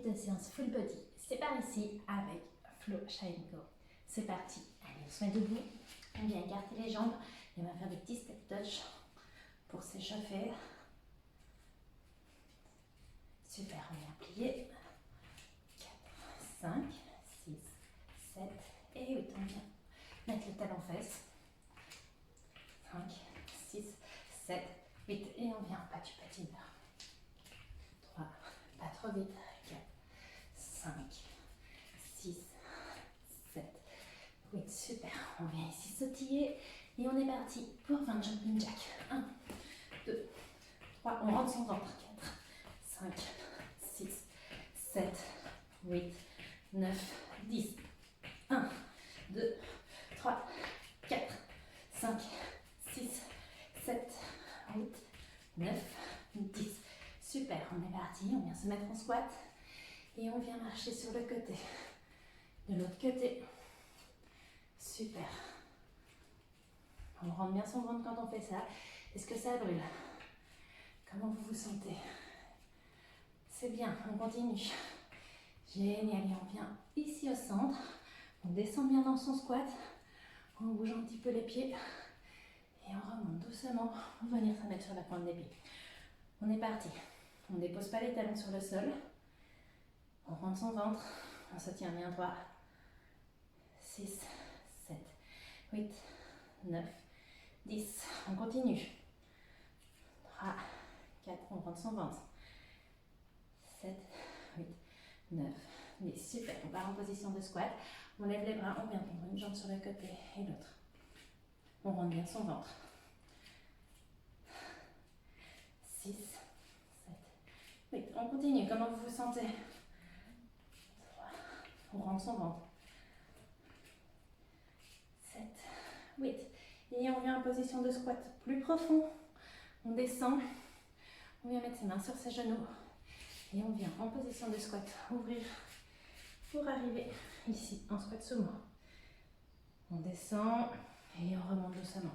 de séance full body. C'est par ici avec Flow Shine Go. C'est parti. Allez, on se met debout. On vient écarter les jambes et on va faire des petits step touch pour s'échauffer. Super, on vient plier. 4, 5, 6, 7 et 8. On vient mettre le talon fesse. 5, 6, 7, 8 et on vient en pas du patineur. 3, pas trop vite. 4, 5, 6, 7, 8. Super. On vient ici sautiller et on est parti pour 20 jumping jack. 1, 2, 3. On rentre son ventre. 4, 5, 6, 7, 8, 9, 10. 1, 2, 3, 4, 5, 6, 7, 8, 9, 10. Super, on est parti. On vient se mettre en squat et on vient marcher sur le côté. De l'autre côté. Super. On rentre bien son ventre quand on fait ça. Est-ce que ça brûle? Comment vous vous sentez? C'est bien, on continue. Génial, et on vient ici au centre. On descend bien dans son squat. On bouge un petit peu les pieds. Et on remonte doucement. On va venir se mettre sur la pointe des pieds. On est parti. On ne dépose pas les talons sur le sol. On rentre son ventre. On se tient bien droit. 6, 7, 8, 9, 10. On continue. 3, 4. On rentre son ventre. 7, 8, 9, 10. Super. On part en position de squat. On lève les bras. On vient prendre une jambe sur le côté et l'autre. On rentre bien son ventre. 6, 7, 8. On continue. Comment vous vous sentez? 3. On rentre son ventre. 7, 8. Et on vient en position de squat plus profond. On descend. On vient mettre ses mains sur ses genoux. Et on vient en position de squat ouvrir pour arriver ici en squat sumo. On descend et on remonte doucement.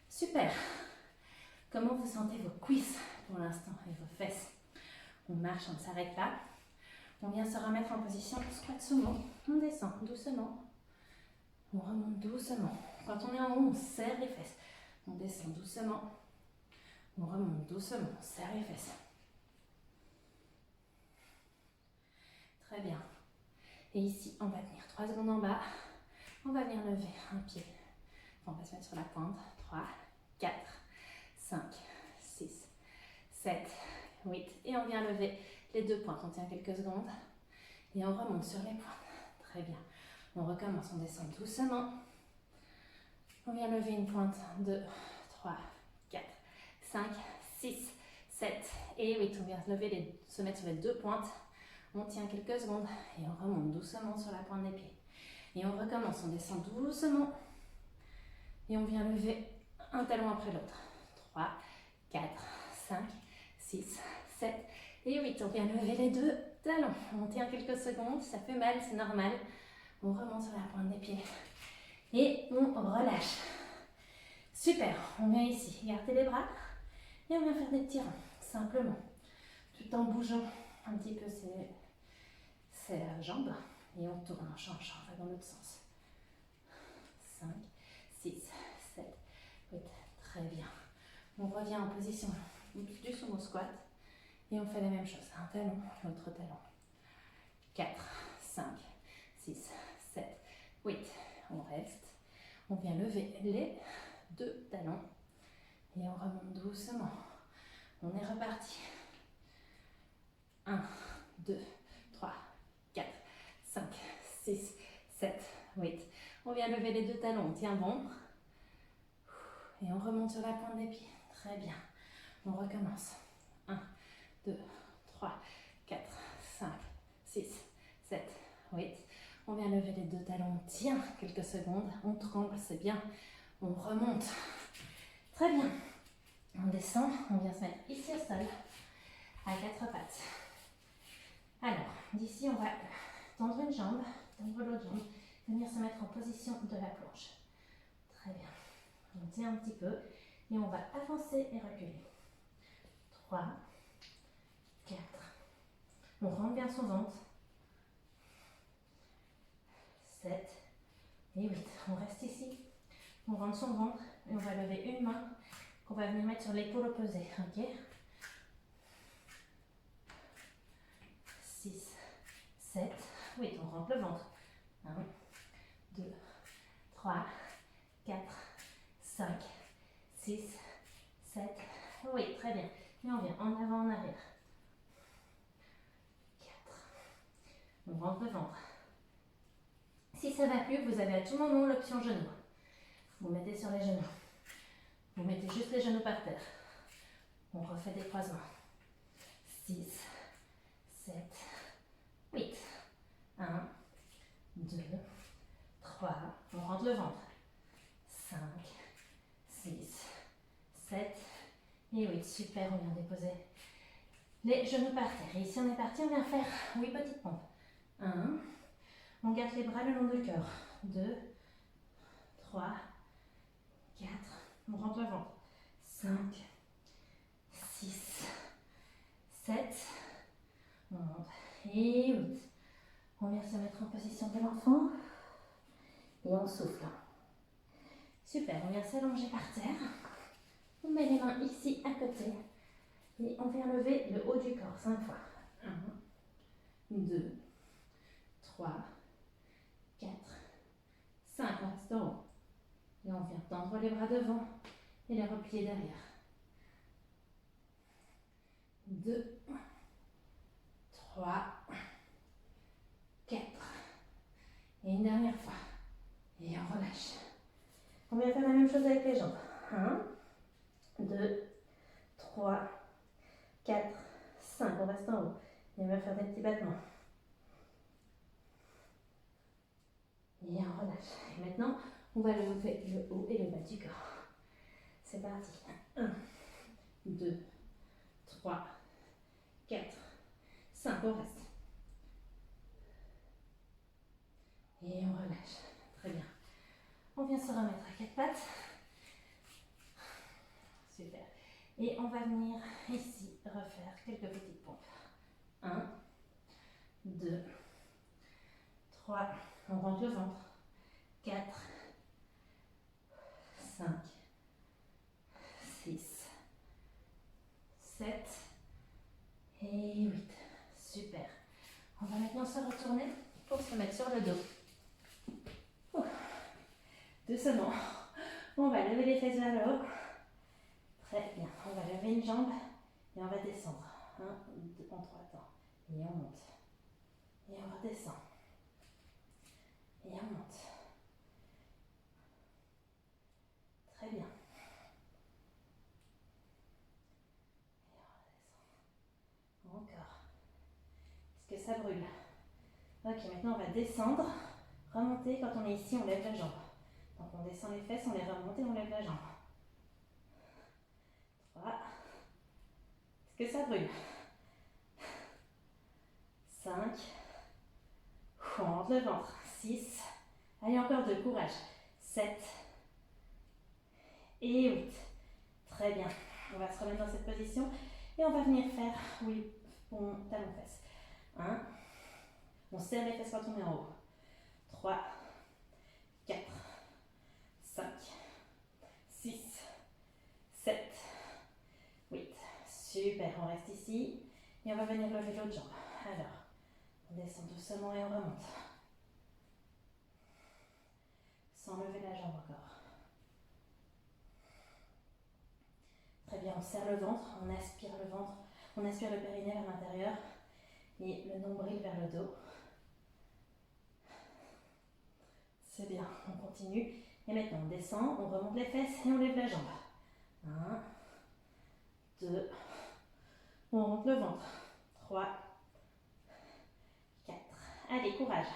Super. Comment vous sentez vos cuisses pour l'instant et vos fesses? On marche, on ne s'arrête pas. On vient se remettre en position squat sumo. On descend doucement. On remonte doucement. Quand on est en haut, on serre les fesses. On descend doucement. On remonte doucement. On serre les fesses. Très bien. Et ici, on va tenir 3 secondes en bas. On va venir lever un pied. On va se mettre sur la pointe. 3, 4, 5, 6, 7, 8. Et on vient lever les 2 pointes. On tient quelques secondes. Et on remonte sur les pointes. Très bien. On recommence. On descend doucement. On vient lever une pointe. 2, 3, 4, 5, 6, 7 et 8. On vient se mettre sur les 2 pointes. On tient quelques secondes et on remonte doucement sur la pointe des pieds. Et on recommence, on descend doucement et on vient lever un talon après l'autre. 3, 4, 5, 6, 7 et 8. On vient lever les 2 talons. On tient quelques secondes, ça fait mal, c'est normal. On remonte sur la pointe des pieds et on relâche. Super, on vient ici, écarter les bras et on vient faire des petits ronds, simplement, tout en bougeant un petit peu ses jambes et on tourne, on change, on va dans l'autre sens. 5, 6, 7, 8, très bien. On revient en position du sumo squat et on fait la même chose, un talon, l'autre talon. 4, 5, 6, 7, 8, on reste. On vient lever les 2 talons et on remonte doucement. On est reparti. 1, 2, 3, 4, 5, 6, 7, 8. On vient lever les 2 talons, on tient bon. Et on remonte sur la pointe des pieds. Très bien. On recommence. 1, 2, 3, 4, 5, 6, 7, 8. On vient lever les 2 talons, on tient quelques secondes. On tremble, c'est bien. On remonte. Très bien. On descend, on vient se mettre ici au sol, à 4 pattes. Alors, d'ici, on va tendre une jambe, tendre l'autre jambe, venir se mettre en position de la planche. Très bien. On tient un petit peu et on va avancer et reculer. 3, 4, On rentre bien son ventre. 7 et 8. On reste ici. On rentre son ventre et on va lever une main qu'on va venir mettre sur l'épaule opposée. Ok? 6, 7, 8. On rentre le ventre. 1, 2, 3, 4, 5, 6, 7, oui, très bien. Et on vient en avant, en arrière. 4. On rentre le ventre. Si ça ne va plus, vous avez à tout moment l'option genou. Vous mettez sur les genoux. Vous mettez juste les genoux par terre. On refait des croisements. 6, 7, 8. 1, 2, 3. On rentre le ventre. 5, 6, 7 et 8. Super, on vient déposer les genoux par terre. Et ici, on est parti, on vient faire 8 petites pompes. 1. On garde les bras le long du cœur. 2, 3, 4. On rentre le ventre. 5, 6, 7. On monte. Et 8. On vient se mettre en position de l'enfant. Et on souffle. Super, on vient s'allonger par terre. On met les mains ici à côté. Et on vient lever le haut du corps 5 fois. 1, 2, 3, 4, 5. On reste en haut. Et on vient tendre les bras devant et les replier derrière. 2, 3, 4. Et une dernière fois. Et on relâche. On vient faire la même chose avec les jambes. 1, 2, 3, 4, 5. On reste en haut. Et on va faire des petits battements. Et on relâche. Et maintenant, on va lever le haut et le bas du corps. C'est parti. 1, 2, 3, 4, 5. On reste. Et on relâche. Très bien. On vient se remettre à 4 pattes. Super. Et on va venir ici refaire quelques petites pompes. 1, 2, 3. On rentre le ventre. 4, 5, 6, 7 et 8. Super. On va maintenant se retourner pour se mettre sur le dos. Doucement. On va lever les fesses vers le haut. Très bien. On va lever une jambe et on va descendre. 1, 2, en 3 temps. Et on monte. Et on redescend. Et on monte. Très bien. Et on redescend. Encore. Est-ce que ça brûle? Ok, maintenant on va descendre. Remonter. Quand on est ici, on lève la jambe. Donc on descend les fesses, on les remonte et on lève la jambe. 3. Est-ce que ça brûle? 5. On rentre le ventre. 6. Allez, encore 2. Courage. 7. Et 8. Très bien. On va se remettre dans cette position et on va venir faire, oui, on talon fesses. 1. On serre les fesses quand on est en haut. 3, 4, 5, 6, 7, 8. Super, on reste ici et on va venir lever l'autre jambe. Alors, on descend doucement et on remonte. Sans lever la jambe encore. Très bien, on serre le ventre, on aspire le ventre, on aspire le périnée vers l'intérieur et le nombril vers le dos. C'est bien, on continue. Et maintenant on descend, on remonte les fesses et on lève la jambe. 1, 2, on remonte le ventre. 3, 4, allez, courage.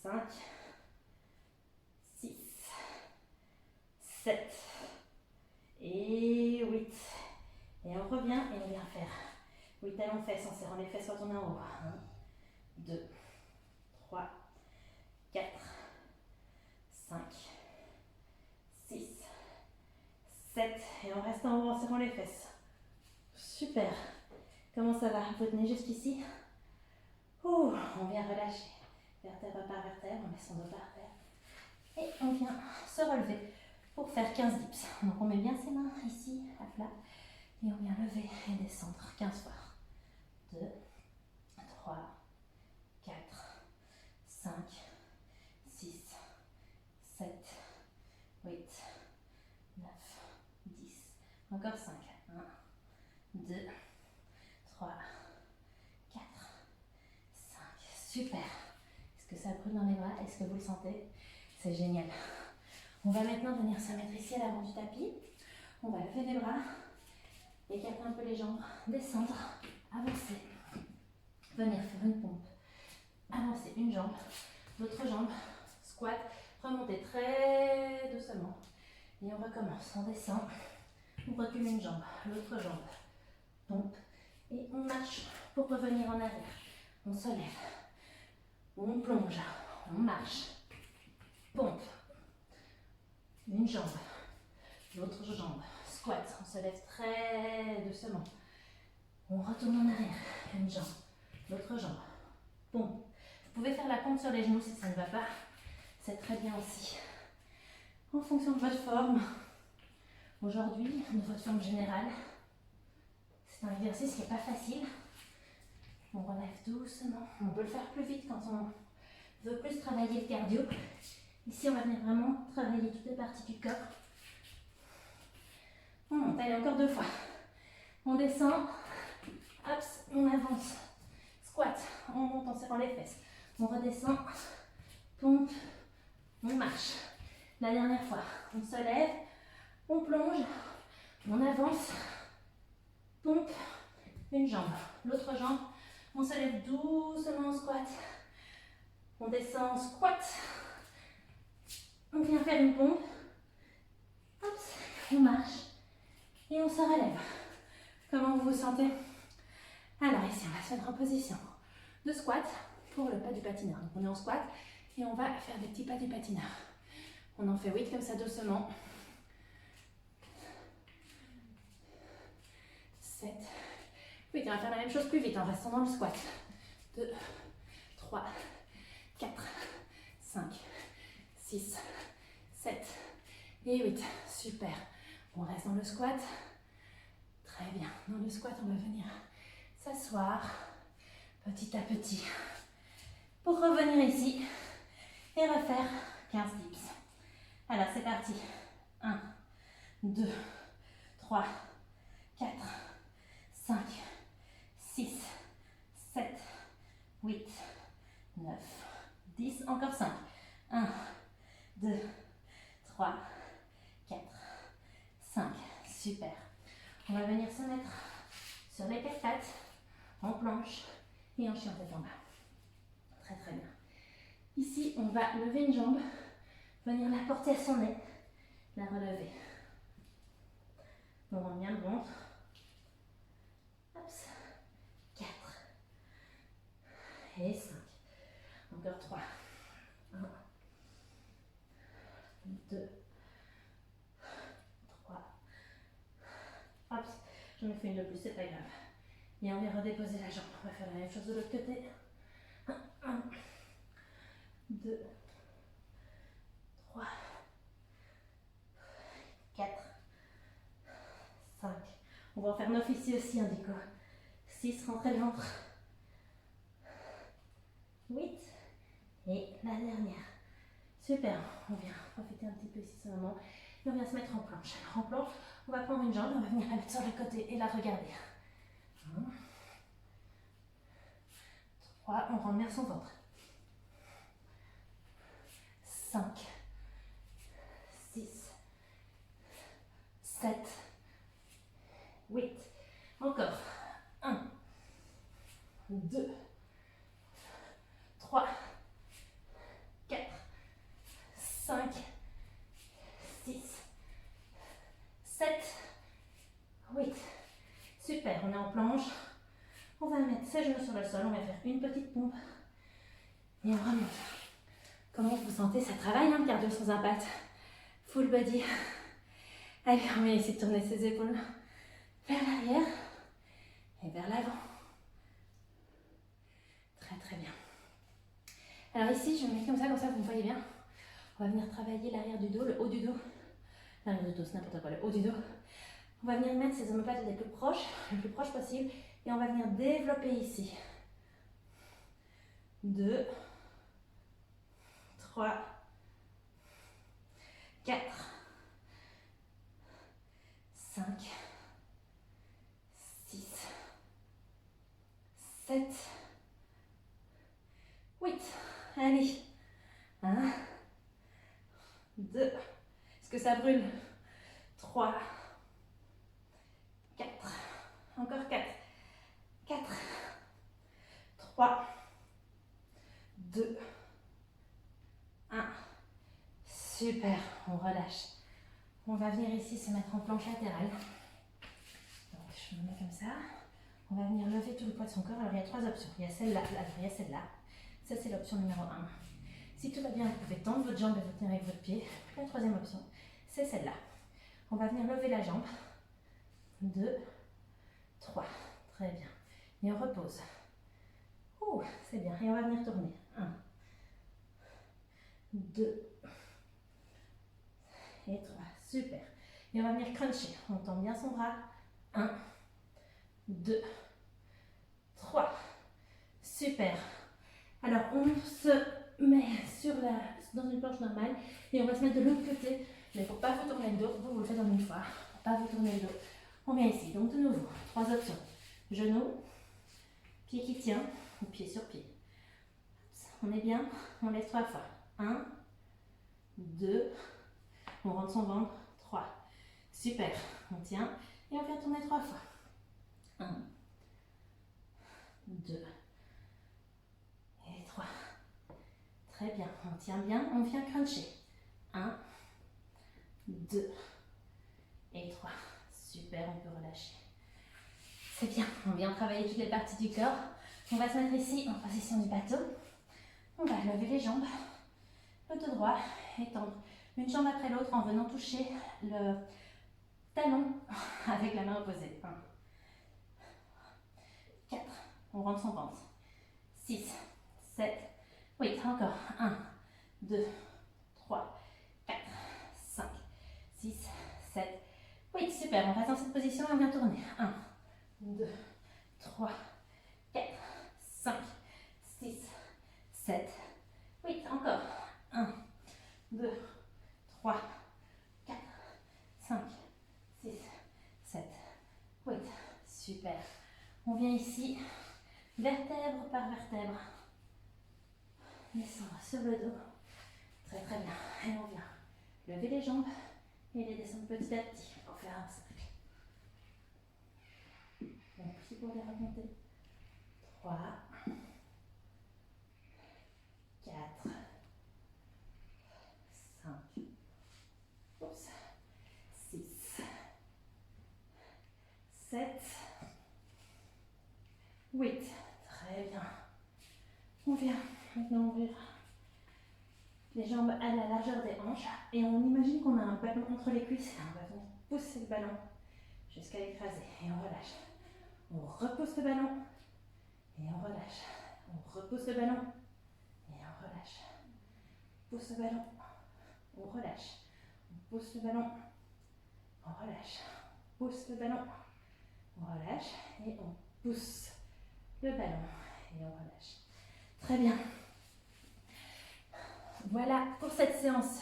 5, 6, 7 et 8. Et on revient et on vient faire 8 talons fesses en serrant les fesses quand on est en haut. 1, 2, 3, 4, 5, 6, 7. Et on reste en haut en serrant les fesses. Super. Comment ça va? Vous tenez jusqu'ici? On vient relâcher vertèbre par vertèbre, on met son dos par terre. Et on vient se relever pour faire 15 dips. Donc on met bien ses mains ici à plat et on vient lever et descendre 15 fois. 2, 3, 4, 5, 6, 7, 8, 9, 10. Encore 5. 1, 2, 3, 4, 5. Super. Est-ce que ça brûle dans les bras? Est-ce que vous le sentez? C'est génial. On va maintenant venir se mettre ici à l'avant du tapis. On va lever les bras, écarter un peu les jambes, descendre, avancer, venir faire une pompe, avancer une jambe, l'autre jambe, squat, remonter très doucement. Et on recommence, on descend, on recule une jambe, l'autre jambe, pompe, et on marche pour revenir en arrière. On se lève, on plonge, on marche, pompe, une jambe, l'autre jambe, squat, on se lève très doucement. On retourne en arrière, une jambe, l'autre jambe, pompe. Vous pouvez faire la pompe sur les genoux si ça ne va pas, c'est très bien aussi. En fonction de votre forme, aujourd'hui, de votre forme générale, c'est un exercice qui n'est pas facile. On relève doucement, on peut le faire plus vite quand on veut plus travailler le cardio. Ici, on va venir vraiment travailler toutes les parties du corps. On monte, allez, encore 2 fois. On descend, hop, on avance, squat, on monte en serrant les fesses. On redescend, pompe, on marche. La dernière fois, on se lève, on plonge, on avance, pompe, une jambe, l'autre jambe, on se lève doucement en squat, on descend en squat, on vient faire une pompe, hop, on marche et on se relève. Comment vous vous sentez? Alors ici, on va se mettre en position de squat pour le pas du patineur. Donc on est en squat et on va faire des petits pas du patineur. On en fait 8 comme ça doucement. 7, 8. On va faire la même chose plus vite en restant dans le squat. 2, 3, 4, 5, 6, 7 et 8. Super. On reste dans le squat. Très bien. Dans le squat, on va venir s'asseoir petit à petit pour revenir ici et refaire 15 dips. Alors, c'est parti. 1, 2, 3, 4, 5, 6, 7, 8, 9, 10. Encore 5. 1, 2, 3, 4, 5. Super. On va venir se mettre sur les 4 pattes, en planche et en chien tête en bas. Très très bien. Ici, on va lever une jambe, venir la porter à son nez, la relever. On rend bien le ventre. Hop, 4 et 5. Encore 3. 1, 2, 3. Hop, j'en ai fait une de plus, c'est pas grave. Et on vient redéposer la jambe. On va faire la même chose de l'autre côté. 1, 2, 3, 4, 5. On va en faire 9 ici aussi, Indico. 6, rentrez le ventre. 8. Et la dernière. Super. On vient profiter un petit peu ici, ce moment. Et on vient se mettre en planche. Alors, en planche, on va prendre une jambe, on va venir la mettre sur le côté et la regarder. 1, 3, on rentre bien son ventre. 5, 6, 7, 8. Encore. 1, 2, 3, 4, 5, 6, 7, 8. Super, on est en planche. On va mettre ses genoux sur le sol, on va faire une petite pompe. Et on remonte. Comment vous sentez? Ça travaille, hein, le cardio sans impact. Full body. Allez, on va essayer de tourner ses épaules vers l'arrière et vers l'avant. Très très bien. Alors ici, je me mets comme ça vous me voyez bien. On va venir travailler l'arrière du dos, le haut du dos. L'arrière du dos, c'est n'importe quoi, le haut du dos. On va venir mettre ces omoplates le plus proche possible. Et on va venir développer ici. 2, 3, 4, 5, 6, 7, 8. Allez. 1, 2. Est-ce que ça brûle? 3, 4. Encore 4. 4, 3, 2, 1. Super, on relâche. On va venir ici se mettre en planche latérale. Donc je me mets comme ça. On va venir lever tout le poids de son corps. Alors il y a 3 options. Il y a celle-là, il y a celle-là. Ça c'est l'option numéro 1. Si tout va bien, vous pouvez tendre votre jambe et vous tenir avec votre pied. La 3e option, c'est celle-là. On va venir lever la jambe. 2, 3. Très bien. Et on repose. Ouh, c'est bien. Et on va venir tourner. 1, 2 et 3. Super. Et on va venir cruncher. On tend bien son bras. 1, 2, 3. Super. Alors, on se met dans une planche normale et on va se mettre de l'autre côté. Mais pour ne pas vous tourner le dos, vous le faites en une fois. Pour ne pas vous tourner le dos. On vient ici. Donc, de nouveau, 3 options. Genou, pied qui tient, ou pied sur pied. On est bien. On lève 3 fois. 1, 2, on rentre son ventre. 3. Super. On tient et on vient tourner 3 fois. 1, 2 et 3. Très bien. On tient bien. On vient cruncher. 1, 2 et 3. Super. On peut relâcher. C'est bien. On vient travailler toutes les parties du corps. On va se mettre ici en position du bateau. On va lever les jambes. Le dos droit et tendre une jambe après l'autre en venant toucher le talon avec la main opposée. 1, 4, on rentre son ventre. 6, 7, 8, encore. 1, 2, 3, 4, 5, 6, 7, 8. Super, on reste dans cette position et on vient tourner. 1, 2, 3, 4, 5, 6, 7, 8. Encore. 1, 2, 3, 4, 5, 6, 7, 8. Super. On vient ici, vertèbre par vertèbre. Descendre sur le dos. Très très bien. Et on vient lever les jambes et les descendre petit à petit pour faire un cercle. Donc, ici pour les remonter. 3, 4, 5, 6, 7, 8. Très bien. On vient maintenant ouvrir les jambes à la largeur des hanches et on imagine qu'on a un ballon entre les cuisses. On va venir pousser le ballon jusqu'à l'écraser et on relâche. On repousse le ballon et on relâche. On repousse le ballon et on relâche. Pousse le ballon, on relâche. On pousse le ballon, on relâche. Pousse le ballon, on relâche et on pousse le ballon et on relâche. Très bien. Voilà pour cette séance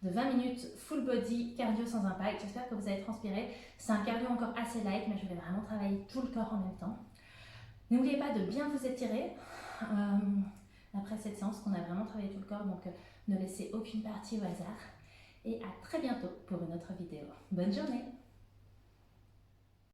de 20 minutes full body cardio sans impact. J'espère que vous avez transpiré. C'est un cardio encore assez light, mais je voulais vraiment travailler tout le corps en même temps. N'oubliez pas de bien vous étirer après cette séance, qu'on a vraiment travaillé tout le corps, donc ne laissez aucune partie au hasard. Et à très bientôt pour une autre vidéo. Bonne journée!